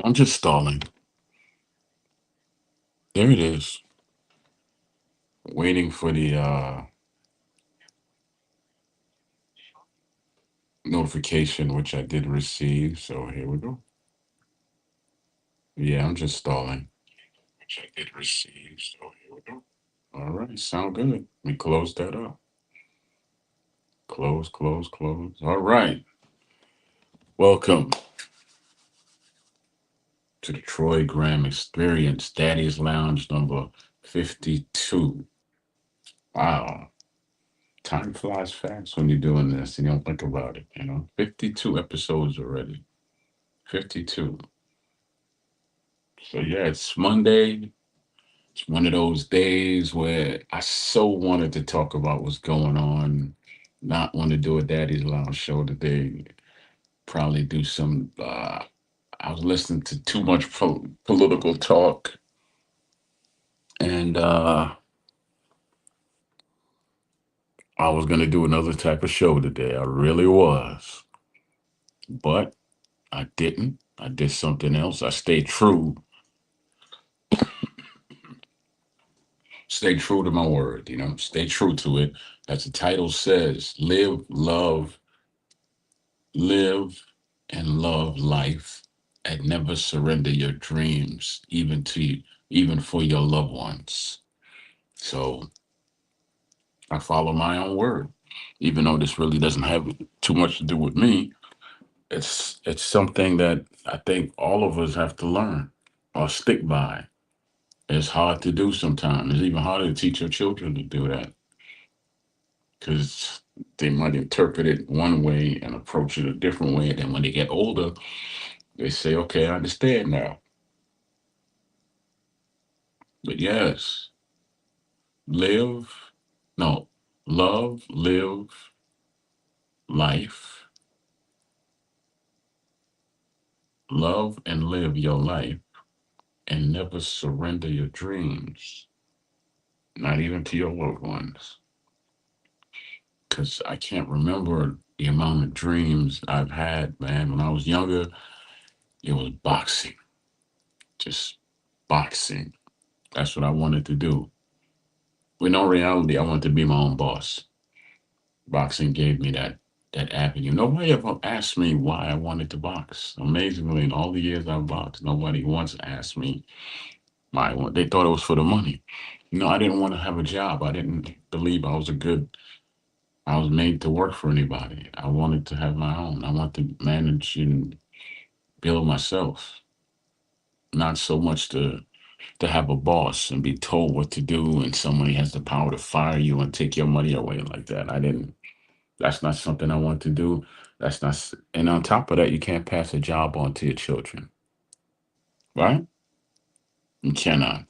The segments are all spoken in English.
I'm just stalling. There it is. Waiting for the notification, which I did receive. So here we go. Yeah, I'm just stalling, which I did receive. So here we go. All right, sound good. Let me close that up. Close, close, close. All right. Welcome to the Troy Graham Experience, Daddy's Lounge number 52. Wow. Time flies fast when you're doing this and you don't think about it, 52 episodes already. 52. So yeah, it's Monday. It's one of those days where I so wanted to talk about what's going on. Not want to do a Daddy's Lounge show today. Probably do some. I was listening to too much political talk, and I was gonna do another type of show today. I really was, but I didn't. I did something else. I stayed true. Stay true to my word. Stay true to it. As the title says, live and love life, and never surrender your dreams, even for your loved ones. So I follow my own word, even though this really doesn't have too much to do with me. It's something that I think all of us have to learn or stick by. It's hard to do sometimes. It's even harder to teach your children to do that because they might interpret it one way and approach it a different way. And then when they get older, they say, okay, I understand now. But yes, live, no, love, live life, love and live your life, and never surrender your dreams, not even to your loved ones. Because I can't remember the amount of dreams I've had, man. When I was younger, it was boxing, just boxing. That's what I wanted to do. With no reality, I wanted to be my own boss. Boxing gave me that avenue. Nobody ever asked me why I wanted to box. Amazingly, in all the years I've boxed, nobody once asked me why I want. They thought it was for the money. I didn't want to have a job. I didn't believe I was made to work for anybody. I wanted to have my own. I want to manage and build myself, not so much to have a boss and be told what to do and somebody has the power to fire you and take your money away like that. I didn't. That's not something I want to do. And on top of that, you can't pass a job on to your children, right? You cannot.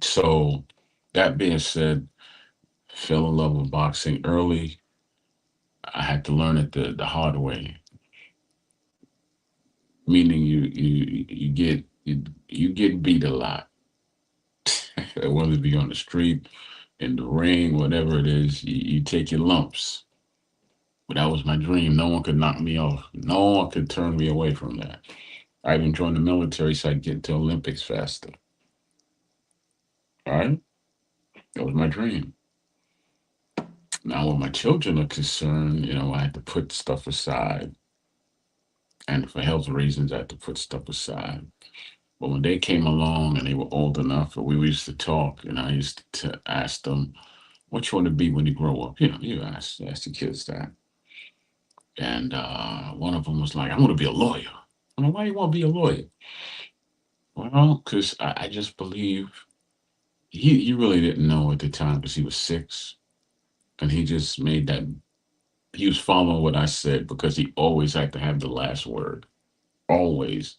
So, that being said, fell in love with boxing early. I had to learn it the hard way, meaning you get beat a lot, whether it be on the street, in the ring, whatever it is, you take your lumps. But that was my dream. No one could knock me off. No one could turn me away from that. I even joined the military so I could get to Olympics faster. All right, that was my dream. Now, when my children are concerned, I had to put stuff aside, and for health reasons, I had to put stuff aside. But when they came along and they were old enough, we used to talk, and I used to ask them, "What you want to be when you grow up?" You ask the kids that. And one of them was like, "I want to be a lawyer." I'm like, "Why you want to be a lawyer?" Well, because I just believe he really didn't know at the time because he was 6, and he just made that he was following what I said because he always had to have the last word, always.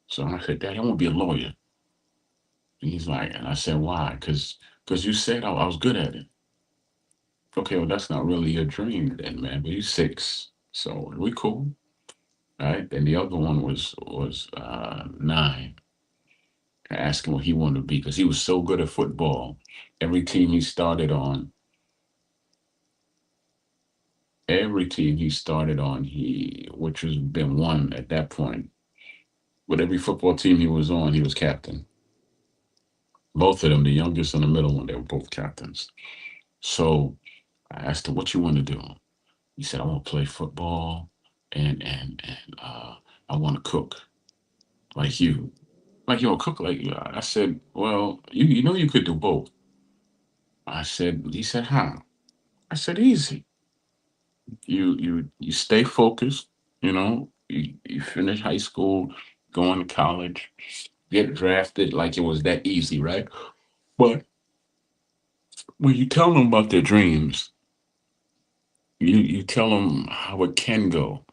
So I said, "Daddy, I want to be a lawyer." And he's like, and I said, "Why?" Because you said I was good at it. Okay, well that's not really your dream then, man. But he's 6, so we cool, right? And the other one was 9. I asked him what he wanted to be because he was so good at football. Every team he started on, Every team he started on, which has been one at that point, with every football team he was on, he was captain. Both of them, the youngest and the middle one, they were both captains. So I asked him, "What you want to do?" He said, "I want to play football, and I want to cook like you, like you want to cook like you." I said, "Well, you know you could do both." I said, he said, "How?" I said, "Easy. You stay focused. You finish high school, go into college, get drafted like it was that easy, right? But when you tell them about their dreams, you tell them how it can go.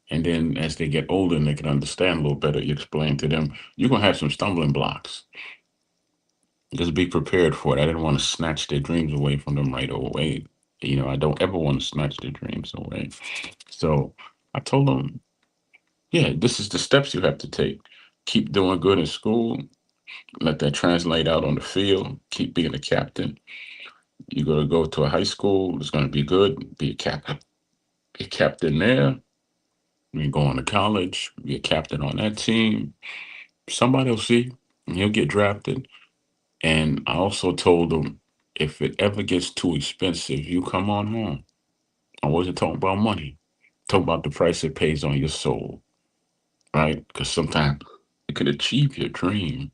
And then as they get older and they can understand a little better, you explain to them, you're going to have some stumbling blocks. Just be prepared for it. I didn't want to snatch their dreams away from them right away. I don't ever want to snatch their dreams away. So I told them, yeah, this is the steps you have to take. Keep doing good in school. Let that translate out on the field. Keep being a captain. You're going to go to a high school. It's going to be good. Be a captain. Be a captain there. You go on to college. Be a captain on that team. Somebody will see. And he'll get drafted. And I also told him, if it ever gets too expensive, you come on home. I wasn't talking about money. Talk about the price it pays on your soul, right? Because sometimes you could achieve your dream.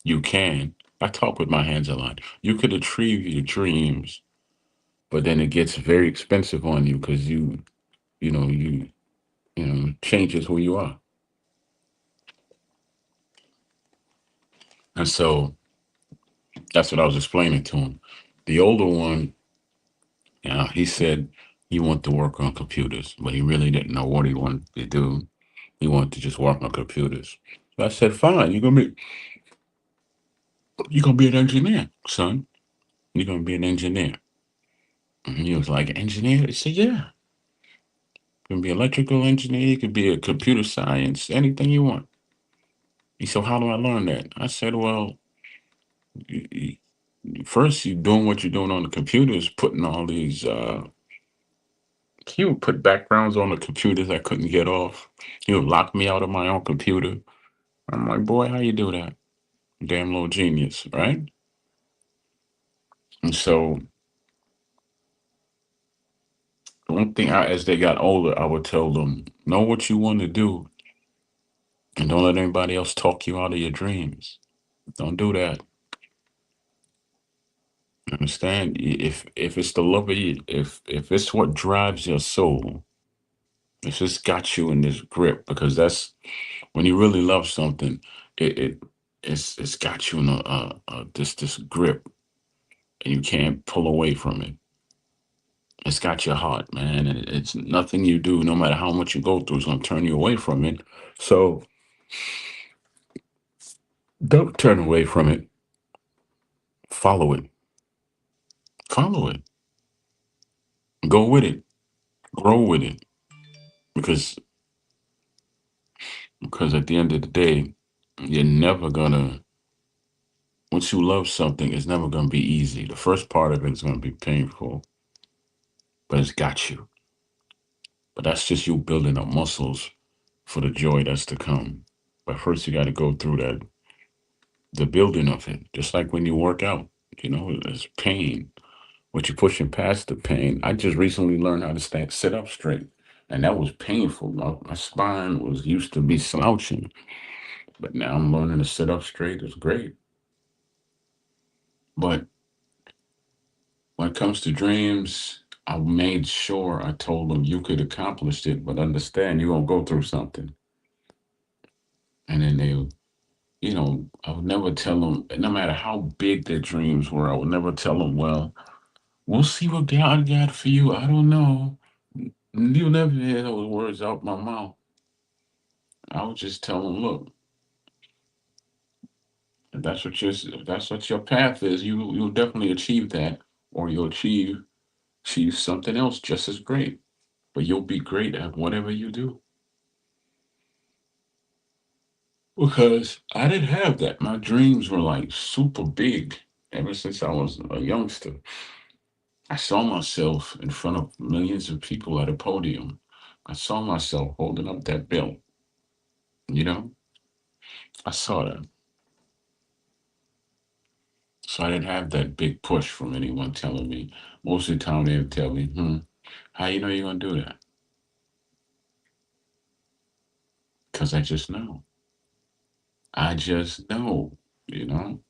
You can. I talk with my hands a lot. You could achieve your dreams, but then it gets very expensive on you because changes who you are. And so that's what I was explaining to him. The older one, he said he wanted to work on computers, but he really didn't know what he wanted to do. He wanted to just work on computers. So I said, "Fine, you're gonna be an engineer, son. You're gonna be an engineer." And he was like, "Engineer?" I said, "Yeah. You can be electrical engineer. You could be a computer science, anything you want." He said, "How do I learn that?" I said, "Well, you, first you're doing what you're doing on the computers, putting all these." He would put backgrounds on the computers I couldn't get off. He would lock me out of my own computer. I'm like, "Boy, how you do that? Damn little genius, right?" And so one thing, as they got older, I would tell them, know what you want to do, and don't let anybody else talk you out of your dreams. Don't do that. Understand? If it's the love of you, if it's what drives your soul, if it's got you in this grip, because that's when you really love something, it's got you in this grip, and you can't pull away from it. It's got your heart, man, and it's nothing you do, no matter how much you go through, is gonna turn you away from it. So don't turn away from it. Follow it. Follow it. Go with it. Grow with it. Because at the end of the day, you're never gonna once you love something, it's never gonna be easy. The first part of it is gonna be painful, but it's got you. But that's just you building up muscles for the joy that's to come. But first you gotta go through the building of it. Just like when you work out, there's pain. But you're pushing past the pain. I just recently learned how to sit up straight. And that was painful. My spine was used to be slouching. But now I'm learning to sit up straight. It's great. But when it comes to dreams, I made sure I told them you could accomplish it, but understand you're gonna go through something. And then I would never tell them, no matter how big their dreams were, I would never tell them, well, we'll see what God got for you. I don't know. You'll never hear those words out my mouth. I would just tell them, look, if that's what your path is, you'll definitely achieve that, or you'll achieve something else just as great. But you'll be great at whatever you do. Because I didn't have that. My dreams were like super big ever since I was a youngster. I saw myself in front of millions of people at a podium. I saw myself holding up that belt. You know, I saw that. So I didn't have that big push from anyone telling me. Most of the time they would tell me, how you know you're going to do that? Because I just know. I just know, you know?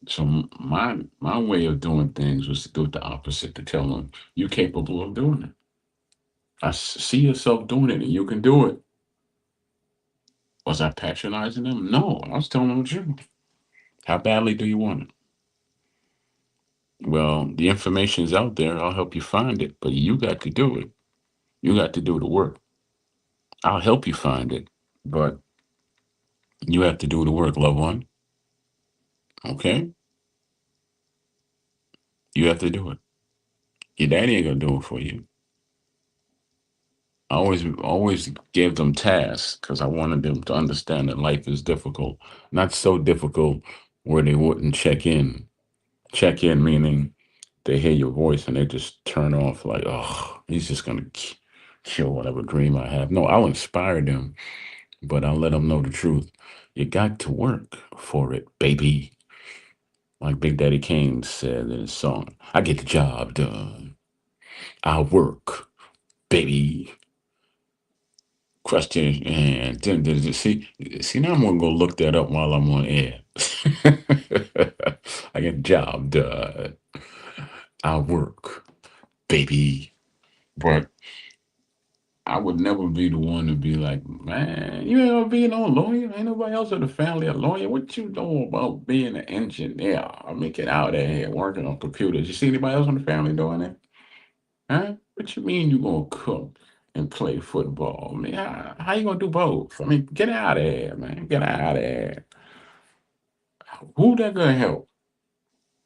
So my way of doing things was to do it the opposite, to tell them, you're capable of doing it. See yourself doing it and you can do it. Was I patronizing them? No, I was telling them the truth. How badly do you want it? Well, the information's out there. I'll help you find it, but you got to do it. You got to do the work. I'll help you find it, but you have to do the work, loved one. Okay? You have to do it. Your daddy ain't gonna do it for you. I always give them tasks because I wanted them to understand that life is difficult. Not so difficult where they wouldn't check in. Check in meaning they hear your voice and they just turn off like, oh, he's just gonna kill whatever dream I have. No, I'll inspire them, but I'll let them know the truth. You got to work for it, baby. Like Big Daddy Kane said in his song, I get the job done. I work, baby. Question and see now I'm gonna go look that up while I'm on air. I get the job done. I work, baby. But I would never be the one to be like, man, you ain't gonna be no lawyer. Ain't nobody else in the family a lawyer. What you know about being an engineer? I mean, get out of here working on computers. You see anybody else in the family doing that? Huh? What you mean you gonna cook and play football? I mean, how you gonna do both? I mean, get out of here, man. Get out of here. Who that gonna help?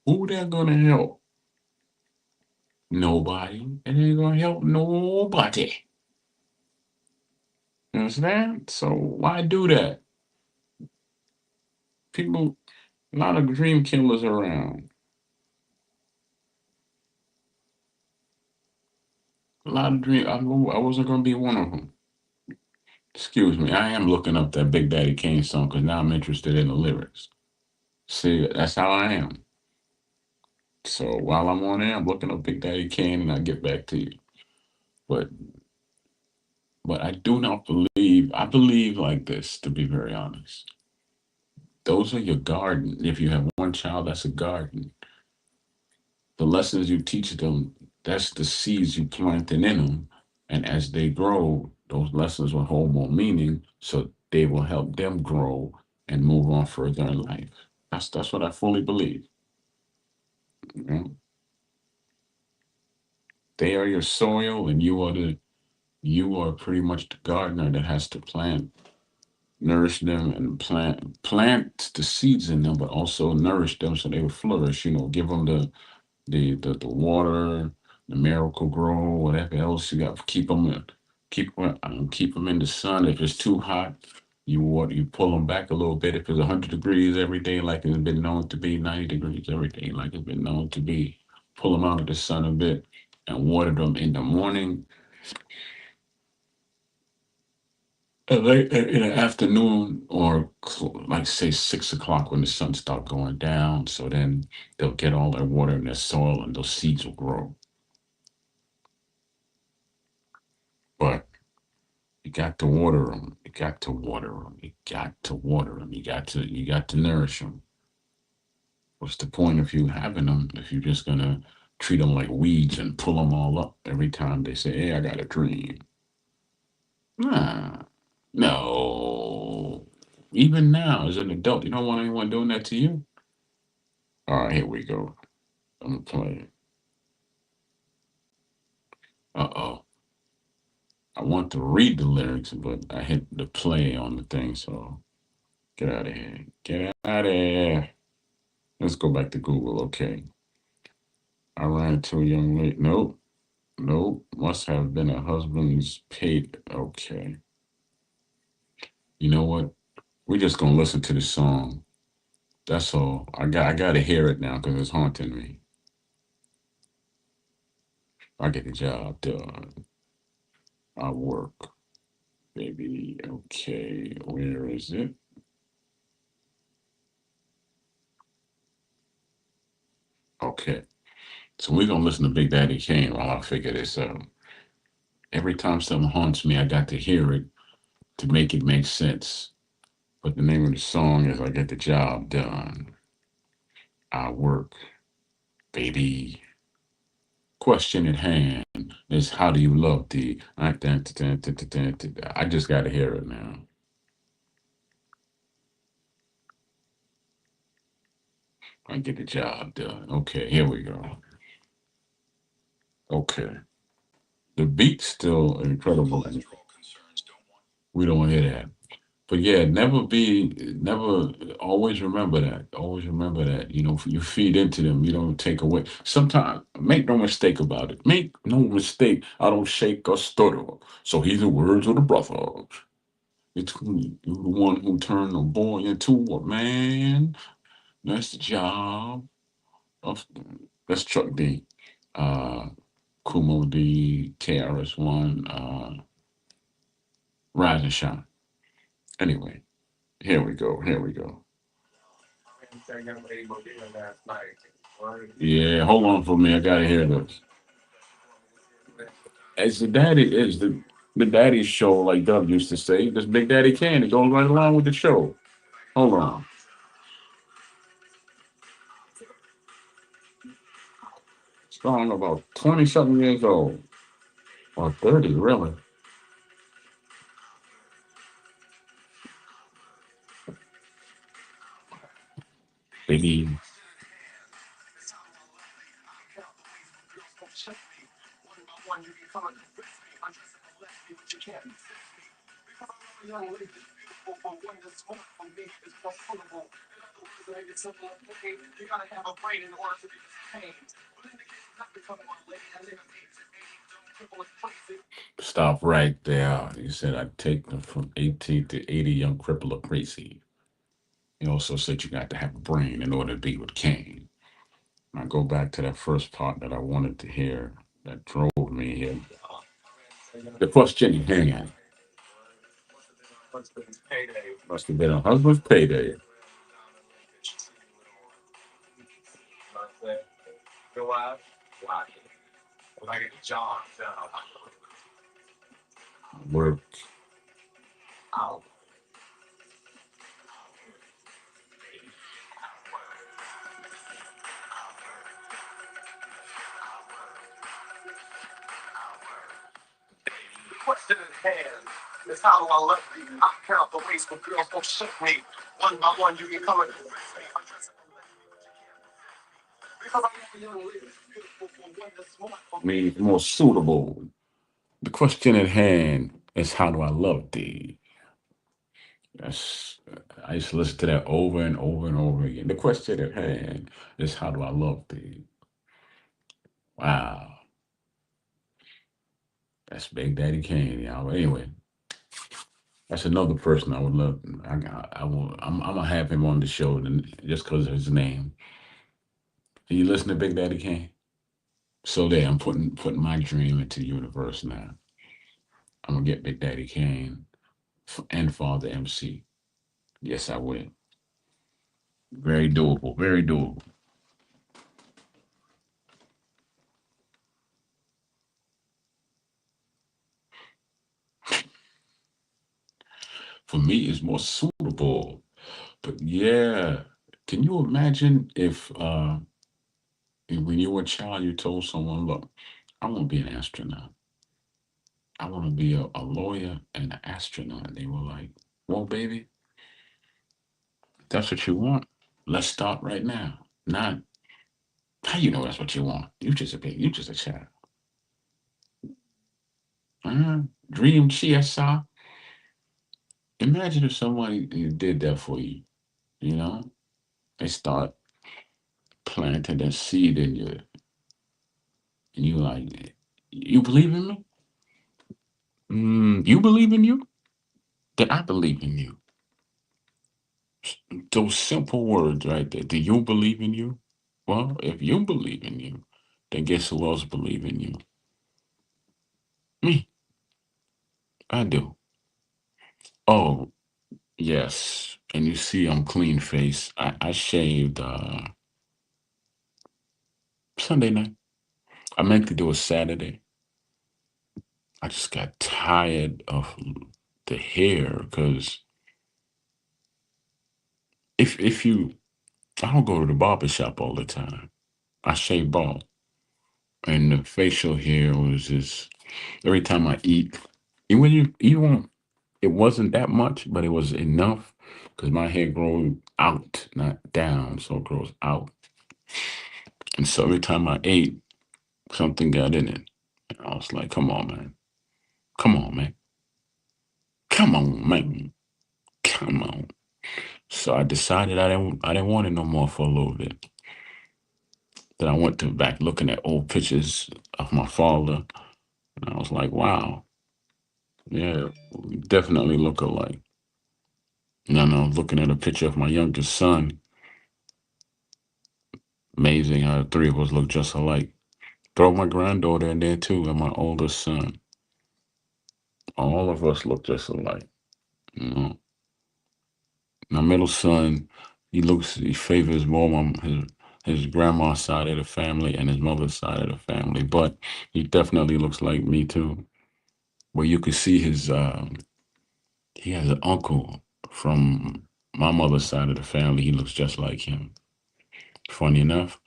Who that gonna help? Nobody. It ain't gonna help nobody. You understand? So why do that? People, a lot of dream killers around. A lot of dream. I wasn't gonna be one of them. Excuse me. I am looking up that Big Daddy Kane song because now I'm interested in the lyrics. See, that's how I am. So while I'm on there, I'm looking up Big Daddy Kane, and I'll get back to you. But I do not believe. I believe like this, to be very honest. Those are your garden. If you have one child, that's a garden. The lessons you teach them, that's the seeds you planted in them. And as they grow, those lessons will hold more meaning, so they will help them grow and move on further in life. That's what I fully believe. You know? They are your soil, and you are pretty much the gardener that has to plant, nourish them, and plant the seeds in them, but also nourish them so they will flourish. You know, give them the water, the miracle grow, whatever else you got. Keep them in the sun. If it's too hot, you pull them back a little bit. If it's 100 degrees every day, like it's been known to be, 90 degrees every day, like it's been known to be, pull them out of the sun a bit and water them in the morning. Late in the afternoon, or like say 6 o'clock when the sun start going down. So then they'll get all their water in their soil and those seeds will grow. But you got to water them. You got to water them. You got to water them. You got to nourish them. What's the point of you having them if you're just gonna treat them like weeds and pull them all up every time they say, "Hey, I got a dream"? Nah, no. Even now, as an adult, you don't want anyone doing that to you. All right, here we go. I'm gonna play. Uh-oh. I want to read the lyrics, but I hit the play on the thing, so get out of here. Get out of here. Let's go back to Google. Okay. I ran into a young lady. Nope. Nope. Must have been a husband's paid. Okay. You know what? We're just gonna listen to the song. That's all. I gotta hear it now because it's haunting me. I get the job done. I work, baby. Okay, where is it? Okay, so we're gonna listen to Big Daddy Kane while I figure this out. Every time something haunts me, I got to hear it to make it make sense. But the name of the song is I Get the Job Done. I work, baby. Question at hand is how do you love thee? I just got to hear it now. I get the job done. Okay, here we go. Okay. The beat's still incredible. We don't hear that. But yeah, never, always remember that. Always remember that. You know, you feed into them, you don't take away. Sometimes, make no mistake about it. Make no mistake, I don't shake or stutter. So he's the words of the brother. It's who, you the one who turned a boy into a man. That's the job of, that's Chuck D. Uh, Kumo D, KRS-One, Rise and Shine. Anyway, here we go. Here we go. Yeah, hold on for me. I gotta hear this. As the daddy show, like Dub used to say, this Big Daddy Kane. It goes right along with the show. Hold on. Song about 20 something years old. Or 30, really. Baby. Stop right there. You said I'd take them from 18 to 80 young cripple or crazy. You also said you got to have a brain in order to be with Kane. I go back to that first part that I wanted to hear that drove me here. The question in hand must have been a husband's payday. Work. Means more suitable. The question at hand is how do I love thee? That's I used to listen to that over and over and over again. The question at hand is how do I love thee? Wow, that's Big Daddy Kane, y'all. Anyway, that's another person I would love. I will. I'm gonna have him on the show just because of his name. Do you listen to Big Daddy Kane? So there, I'm putting my dream into the universe now. I'm gonna get Big Daddy Kane and Father MC. Yes, I will. Very doable. Very doable. For me, it's more suitable. But yeah, can you imagine if when you were a child, you told someone, "Look, I want to be an astronaut. I want to be a lawyer and an astronaut." And they were like, "Well, baby, if that's what you want. Let's start right now." Not how you know that's what you want. You just a baby. You just a child. Uh, Dream CSI. Imagine if somebody did that for you. You know, they start planting that seed in you, and you like, you believe in me? You believe in you? Then I believe in you. Those simple words right there. Do you believe in you? Well, if you believe in you, then guess who else believe in you? Me, I do. Oh, yes. And you see I'm clean face. I shaved Sunday night. I meant to do it Saturday. I just got tired of the hair because if you I don't go to the barber shop all the time. I shave bald. And the facial hair was just every time I eat. And when you won't it wasn't that much, but it was enough because my hair grows out, not down, so it grows out. And so every time I ate, something got in it. And I was like, come on, man. Come on, man. Come on, man. Come on. So I decided I didn't want it no more for a little bit. Then I went to back looking at old pictures of my father, and I was like, wow, yeah, we definitely look alike. And then I was looking at a picture of my youngest son. Amazing how the three of us look just alike. Throw my granddaughter in there too, and my oldest son. All of us look just alike. You know, my middle son, he favors more his grandma's side of the family and his mother's side of the family, but he definitely looks like me too. Where you could see he has an uncle from my mother's side of the family. He looks just like him. Funny enough,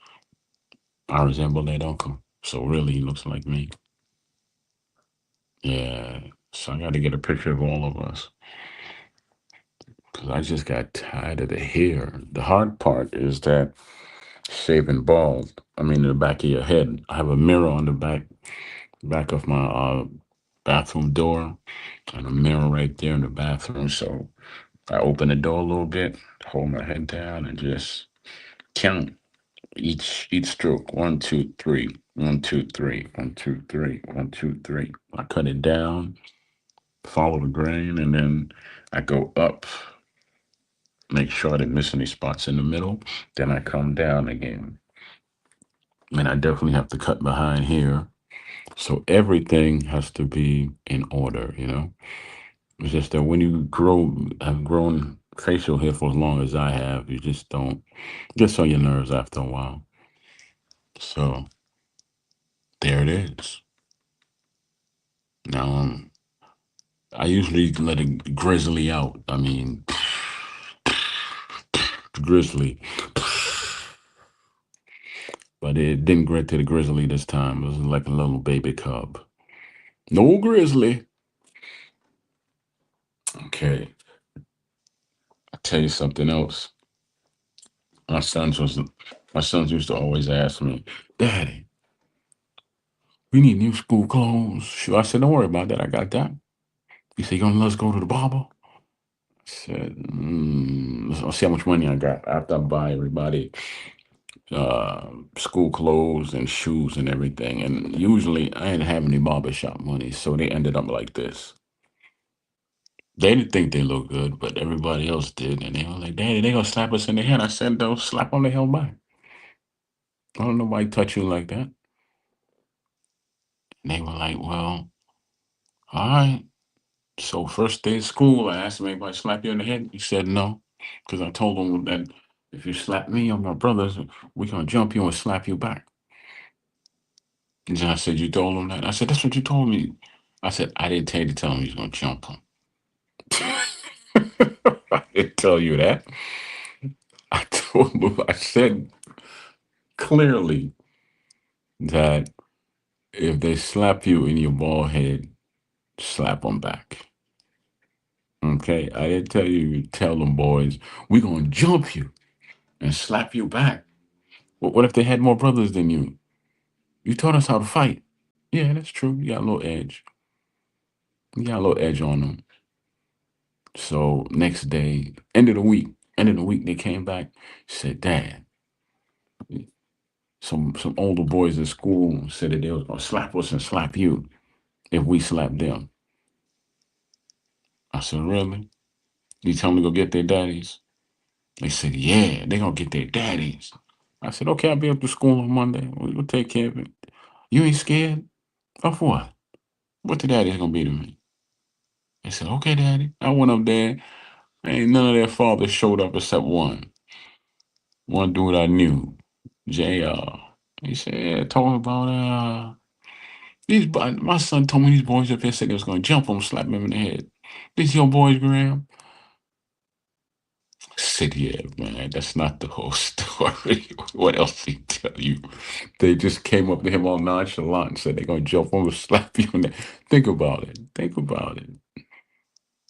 I resemble that uncle. So really, he looks like me. Yeah. So I got to get a picture of all of us because I just got tired of the hair. The hard part is that shaving bald. I mean, in the back of your head. I have a mirror on the back of my bathroom door, and a mirror right there in the bathroom. So I open the door a little bit, hold my head down, and just count each stroke. One, two, three. 1, 2, 3. 1, 2, 3. 1, 2, 3. I cut it down, follow the grain, and then I go up, make sure I didn't miss any spots in the middle. Then I come down again. And I definitely have to cut behind here. So everything has to be in order. It's just that when you have grown facial hair for as long as I have, you just don't gets on your nerves after a while. So there it is. Now I usually let it grizzly out. I mean, grizzly, but it didn't get to the grizzly this time. It was like a little baby cub. No grizzly. Okay, I'll tell you something else. My sons was my sons used to always ask me, Daddy, we need new school clothes. I said, don't worry about that. I got that. He said, you gonna let us go to the barber? I said, let's see how much money I got after I buy everybody school clothes and shoes and everything. And usually I didn't have any barbershop money, so they ended up like this. They didn't think they looked good, but everybody else did. And they were like, Daddy, they gonna slap us in the head. I said, don't slap on the hell back. I don't know why touch you like that. And they were like, well, all right. So first day of school, I asked him, anybody slap you in the head? He said no, because I told him that if you slap me or my brothers, we're gonna jump you and slap you back. And then I said, you told him that? I said, that's what you told me. I said, I didn't tell you to tell him he's gonna jump him. I didn't tell you that. I told him, I said clearly that if they slap you in your bald head, slap them back. Okay, I didn't tell you to tell them boys, we're gonna jump you and slap you back. What if they had more brothers than you? You taught us how to fight. Yeah, that's true. You got a little edge. You got a little edge on them. So next day, end of the week, they came back, said, Dad, some older boys at school said that they was gonna slap us and slap you if we slapped them. I said, really? You tell them to go get their daddies? They said, yeah, they gonna get their daddies. I said, okay, I'll be up to school on Monday. We'll take care of it. You ain't scared? Of what? What the daddy's gonna be to me? They said, okay, daddy. I went up there. Ain't none of their fathers showed up except one. One dude I knew, JR. He said, yeah, told him about my son told me these boys up here said they was gonna jump him, slap him in the head. These your boys, Graham? I said, yeah, man, that's not the whole story. What else he tell you? They just came up to him all nonchalant and said they're gonna jump him and slap you in the think about it. Think about it.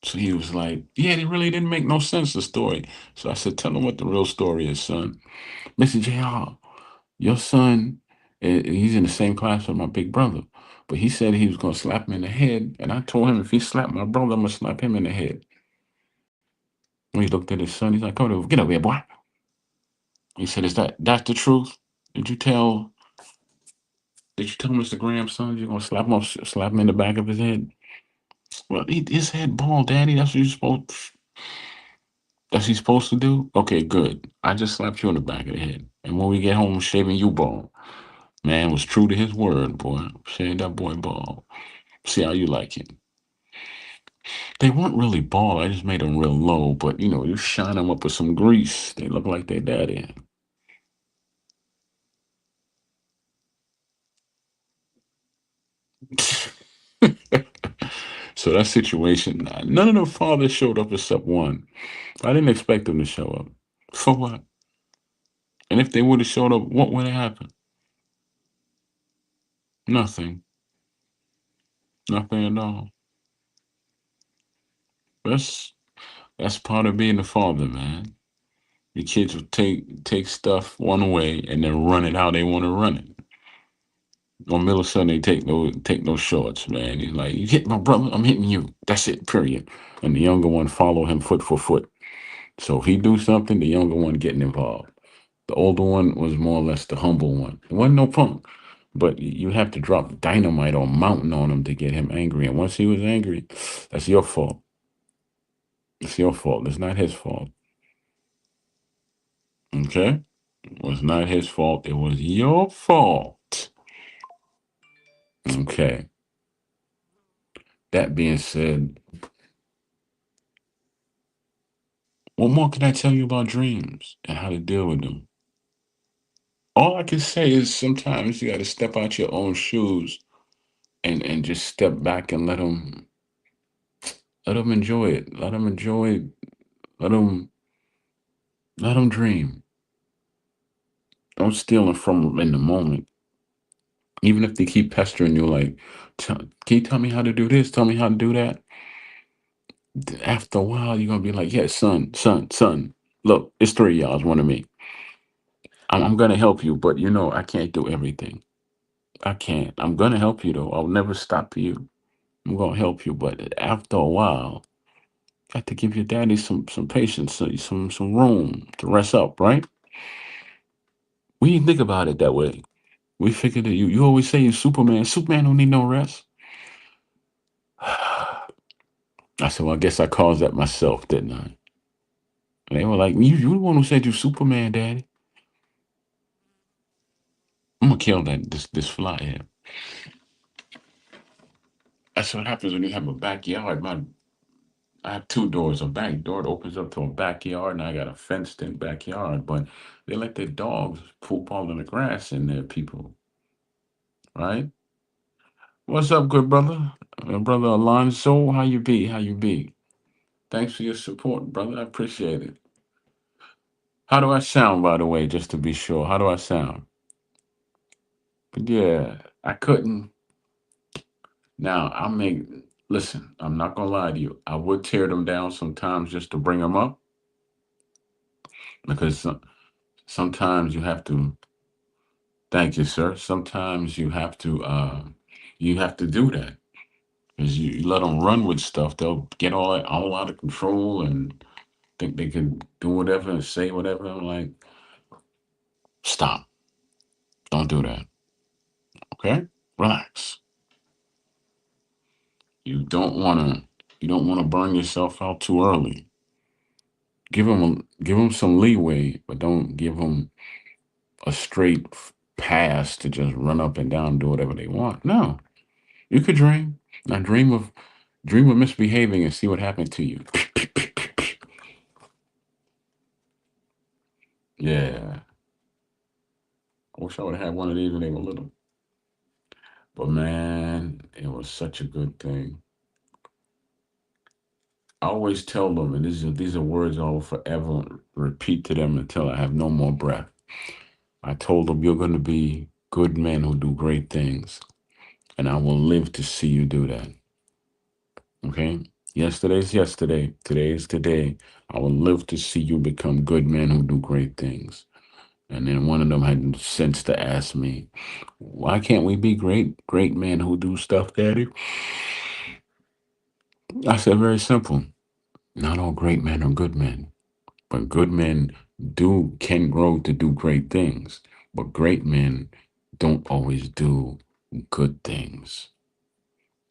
So he was like, yeah, it really didn't make no sense, the story. So I said, tell him what the real story is, son. Mr. JR, your son, he's in the same class with my big brother. But he said he was going to slap him in the head. And I told him if he slapped my brother, I'm going to slap him in the head. When he looked at his son, he's like, come on, get over here, boy. He said, that's the truth? Did you tell did you tell Mr. Graham's son you're going to slap him in the back of his head? Well, his head bald, Daddy. That's what he's supposed to do? Okay, good. I just slapped you in the back of the head. And when we get home, I'm shaving you bald. Man was true to his word, boy. Shaved that boy bald. See how you like it. They weren't really bald. I just made them real low. But, you shine them up with some grease. They look like their daddy. So that situation, none of the fathers showed up except one. I didn't expect them to show up. For what? And if they would have showed up, what would have happened? Nothing. Nothing at all. That's that's part of being a father, man. Your kids will take stuff one way and then run it how they want to run it. On middle son, they take no shorts, man. He's like, you hit my brother, I'm hitting you. That's it, period. And the younger one follow him foot for foot. So if he do something, the younger one getting involved. The older one was more or less the humble one. It wasn't no punk. But you have to drop dynamite or mountain on him to get him angry. And once he was angry, that's your fault. It's your fault. It's not his fault. Okay? It was not his fault. It was your fault. Okay. That being said, what more can I tell you about dreams and how to deal with them? All I can say is sometimes you got to step out your own shoes and just step back and let them enjoy it. Let them enjoy it. Let them let them dream. Don't steal it from them in the moment. Even if they keep pestering you, like, can you tell me how to do this? Tell me how to do that. After a while, you're gonna be like, yeah, son. Look, it's three of y'all. It's one of me. I'm gonna help you, but I can't do everything. I can't. I'm gonna help you though. I'll never stop you. I'm gonna help you, but after a while, you have to give your daddy some patience, some room to rest up, right? We didn't think about it that way. We figured that you always say you're Superman. Superman don't need no rest. I said, well, I guess I caused that myself, didn't I? And they were like, you the one who said you Superman, Daddy. I'm gonna kill this fly here. That's what happens when you have a backyard. I have two doors. A back door that opens up to a backyard, and I got a fenced-in backyard. But they let their dogs poop all in the grass in there, people. Right? What's up, good brother? Brother Alonso, how you be? How you be? Thanks for your support, brother. I appreciate it. How do I sound, by the way, just to be sure? How do I sound? But yeah, I couldn't. Now, listen, I'm not gonna lie to you. I would tear them down sometimes just to bring them up because sometimes you have to. Thank you, sir. Sometimes you have to do that because you let them run with stuff. They'll get all out of control and think they can do whatever and say whatever. I'm like, stop. Don't do that. Okay? Relax. You don't wanna you don't wanna burn yourself out too early. Give them some leeway, but don't give them a straight pass to just run up and down and do whatever they want. No, you could dream. Now dream of misbehaving and see what happened to you. Yeah. I wish I would have had one of these when they were little. But man, it was such a good thing. I always tell them, and these are words I will forever repeat to them until I have no more breath. I told them you're going to be good men who do great things, and I will live to see you do that. Okay? Yesterday's yesterday. Today is today. I will live to see you become good men who do great things. And then one of them had the sense to ask me, why can't we be great men who do stuff, Daddy? I said, very simple. Not all great men are good men, but good men can grow to do great things. But great men don't always do good things.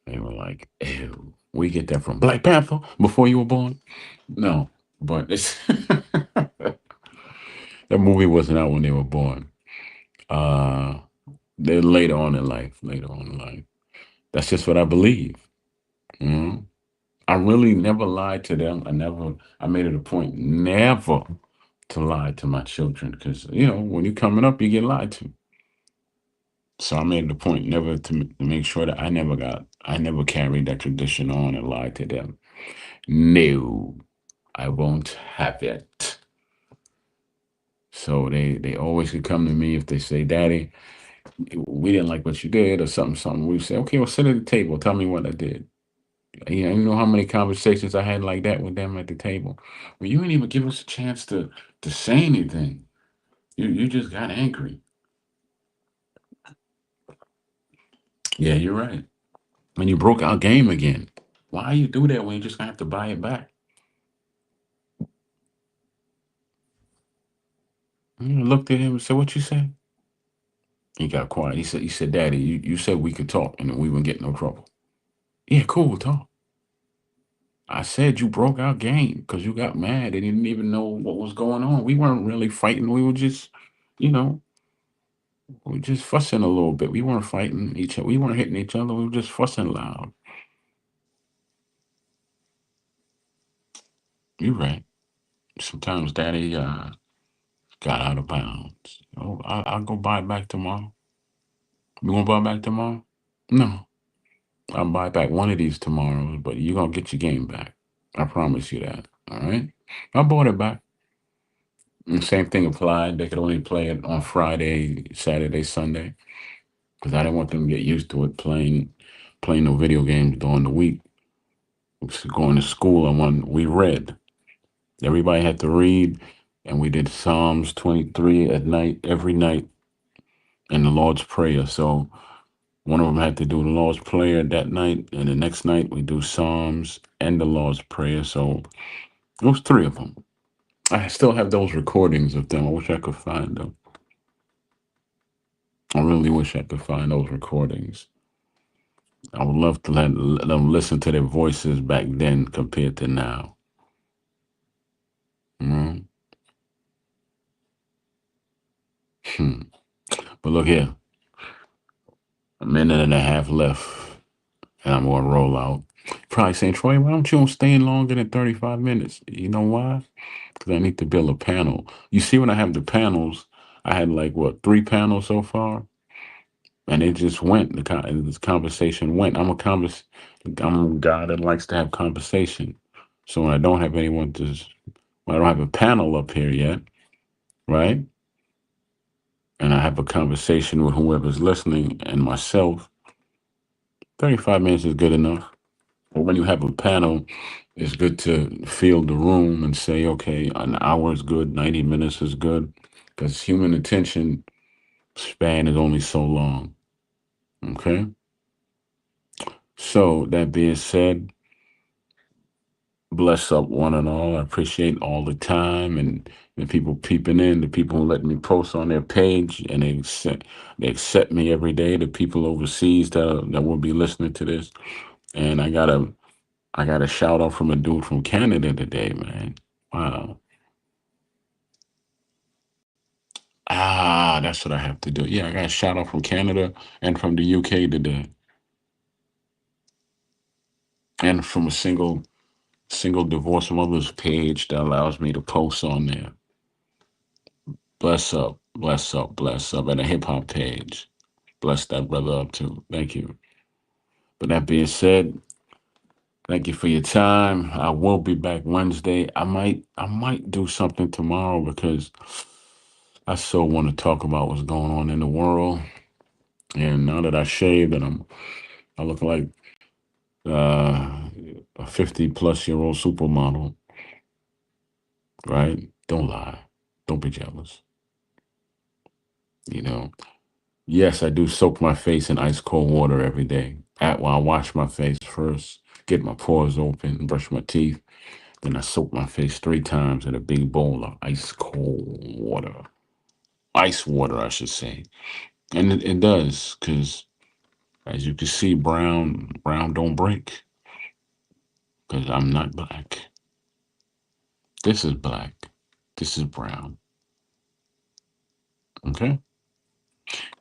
They were like, ew. We get that from Black Panther before you were born? No, but it's that movie wasn't out when they were born. Uh, they're later on in life. Later on in life. That's just what I believe. You know? I really never lied to them. I made it a point never to lie to my children because, when you're coming up, you get lied to. So I made it a point never to make sure that I never carried that tradition on and lied to them. No, I won't have it. So they always could come to me if they say, Daddy, we didn't like what you did or something, something. We say, okay, well, sit at the table. Tell me what I did. You know how many conversations I had like that with them at the table? Well, you didn't even give us a chance to say anything. You just got angry. Yeah, you're right. And you broke our game again. Why you do that when you just gonna have to buy it back? Looked at him and said, "What you say?" He got quiet. He said, Daddy, you said we could talk and we wouldn't get no trouble. Yeah, cool, talk. I said you broke our game because you got mad and didn't even know what was going on. We weren't really fighting. We were just, you know, we were just fussing a little bit. We weren't fighting each other. We weren't hitting each other. We were just fussing loud. You're right. Sometimes Daddy got out of bounds. Oh, I'll go buy it back tomorrow. You gonna buy it back tomorrow? No, I'll buy back one of these tomorrows, but you're gonna get your game back. I promise you that. All right. I bought it back. And same thing applied. They could only play it on Friday, Saturday, Sunday, because I didn't want them to get used to it playing no video games during the week. Going to school, we read. Everybody had to read, and we did Psalms 23 at night every night and the Lord's Prayer. So one of them had to do the Lord's Prayer that night, and the next night we do Psalms and the Lord's Prayer. So it was three of them. I still have those recordings of them. I wish I could find them. I really wish I could find those recordings. I would love to let them listen to their voices back then compared to now. Mm. Hmm. But look here, a minute and a half left, and I'm gonna roll out. Probably saying, Troy, why don't you don't stay in longer than 35 minutes? You know why? Because I need to build a panel. You see, when I have the panels, I had like what, three panels so far, and it just went. This conversation went. I'm a guy that likes to have conversation. So when I don't have when I don't have a panel up here yet, right? And I have a conversation with whoever's listening and myself, 35 minutes is good enough. But when you have a panel, it's good to feel the room and say, okay, an hour is good, 90 minutes is good, because human attention span is only so long. Okay? So, that being said, bless up one and all. I appreciate all the time and the people peeping in, the people who let me post on their page, and they accept me every day. The people overseas that will be listening to this, and I got a shout out from a dude from Canada today, man. Wow. That's what I have to do. Yeah, I got a shout out from Canada and from the UK today. and from a single divorced mother's page that allows me to post on there. Bless up, bless up, bless up, and a hip hop page. Bless that brother up too. Thank you. But that being said, thank you for your time. I will be back Wednesday. I might do something tomorrow because I so want to talk about what's going on in the world. And now that I shaved and I look like a 50-plus-year-old supermodel, right? Don't lie. Don't be jealous. You know. Yes, I do soak my face in ice cold water every day. While I wash my face first, get my pores open, brush my teeth. Then I soak my face 3 times in a big bowl of ice cold water. Ice water, I should say. And it does, because as you can see, brown don't break. Because I'm not black. This is black. This is brown. Okay?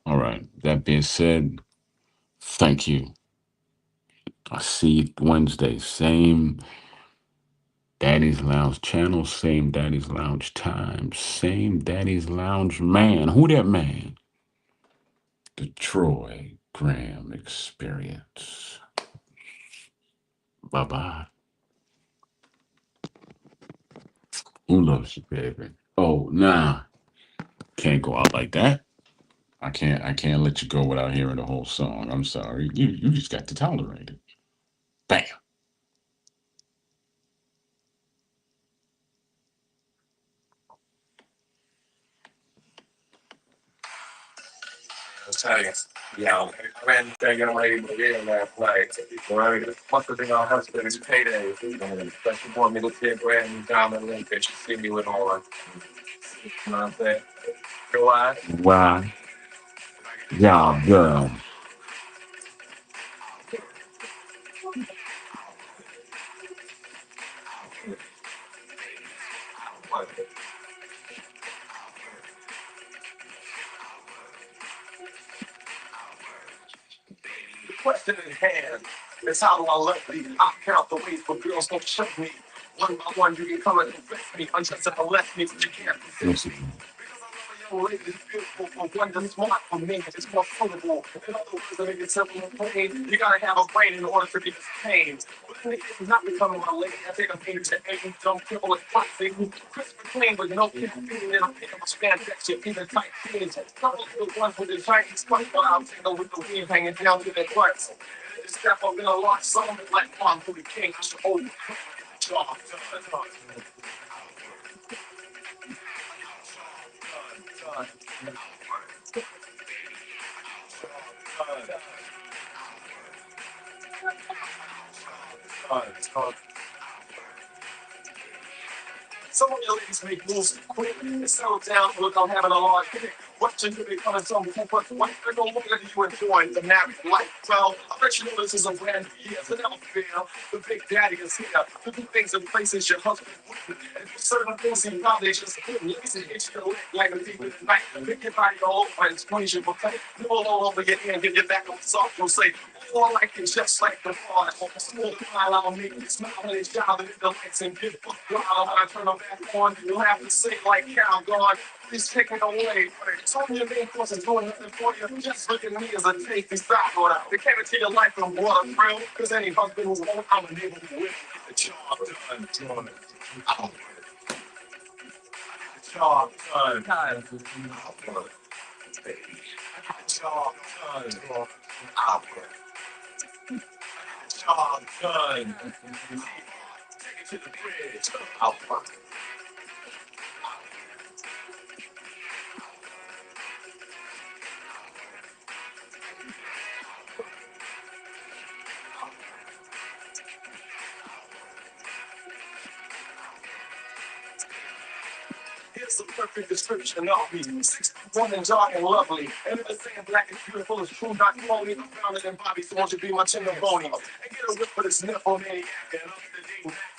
All right. That being said, thank you. I see you Wednesday. Same Daddy's Lounge channel, same Daddy's Lounge time, same Daddy's Lounge man. Who that man? The Troy Graham Experience. Bye bye. Who loves you, baby? Oh, nah. Can't go out like that. I can't let you go without hearing the whole song. I'm sorry. You just got to tolerate it. Bam. Wow. Yeah, girl. Listen.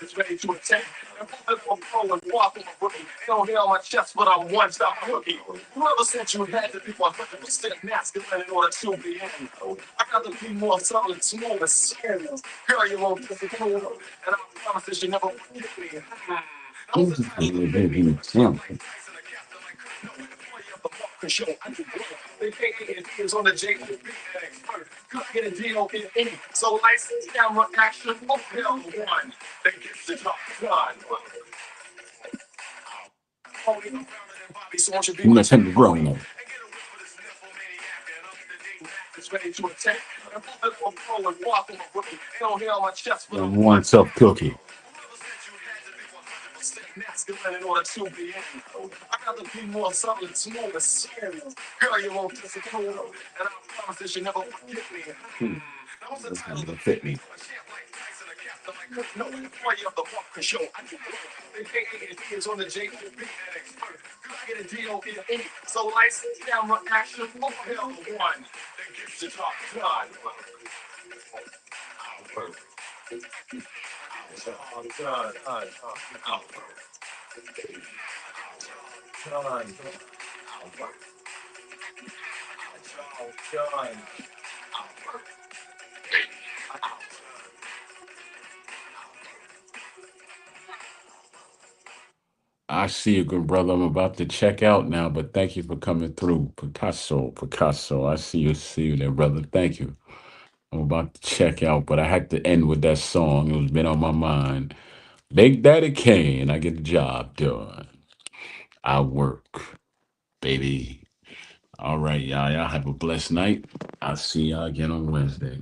It's ready to attack. And put it on pro and walk on a rookie. They don't hear on my chest, but I'm one stop rookie. Whoever said you had to be 100% masculine in order to be in. I got to be more solid, smooth, and serious. Girl, you won't disapprove. And I promise that you never forget me. That was the title of the movie. I'm like Tyson, a captain, like Chris Nolan, employee of the Walker Show. I do well. They pay A&Ds on the JOB and expert. Could I get a deal in any? So license, camera, action, oh hell, one. That gets the job done. Only around and Bobby, so won't you be my Let's hit the champion? ground And now. get away with this nymphomaniac and up to date Mac is ready to attack. And put it on pro and walk on a rookie. They don't hear on my chest, but I'm one One stop self cookie. cookie. Whoever said you had to be 100% masculine in order to be in? I got to be more subtle, smooth, and serious. Girl, you won't disapprove. And I promise that you never forget me. That was the That's title not of the gonna fit movie. me. A champ like Tyson, a captain like Chris Nolan, employee of the Walker Show. I do well. They pay A&Ds on the JOB and expert. Could I get a deal in any? So license, camera, action, oh hell, one. That gets the job done. I see you, good brother. I'm about to check out now, but thank you for coming through. Picasso, Picasso. I see you there, brother. Thank you. I'm about to check out, but I had to end with that song. It was been on my mind. Big Daddy Kane, I get the job done. I work, baby. All right, y'all. Y'all have a blessed night. I'll see y'all again on Wednesday.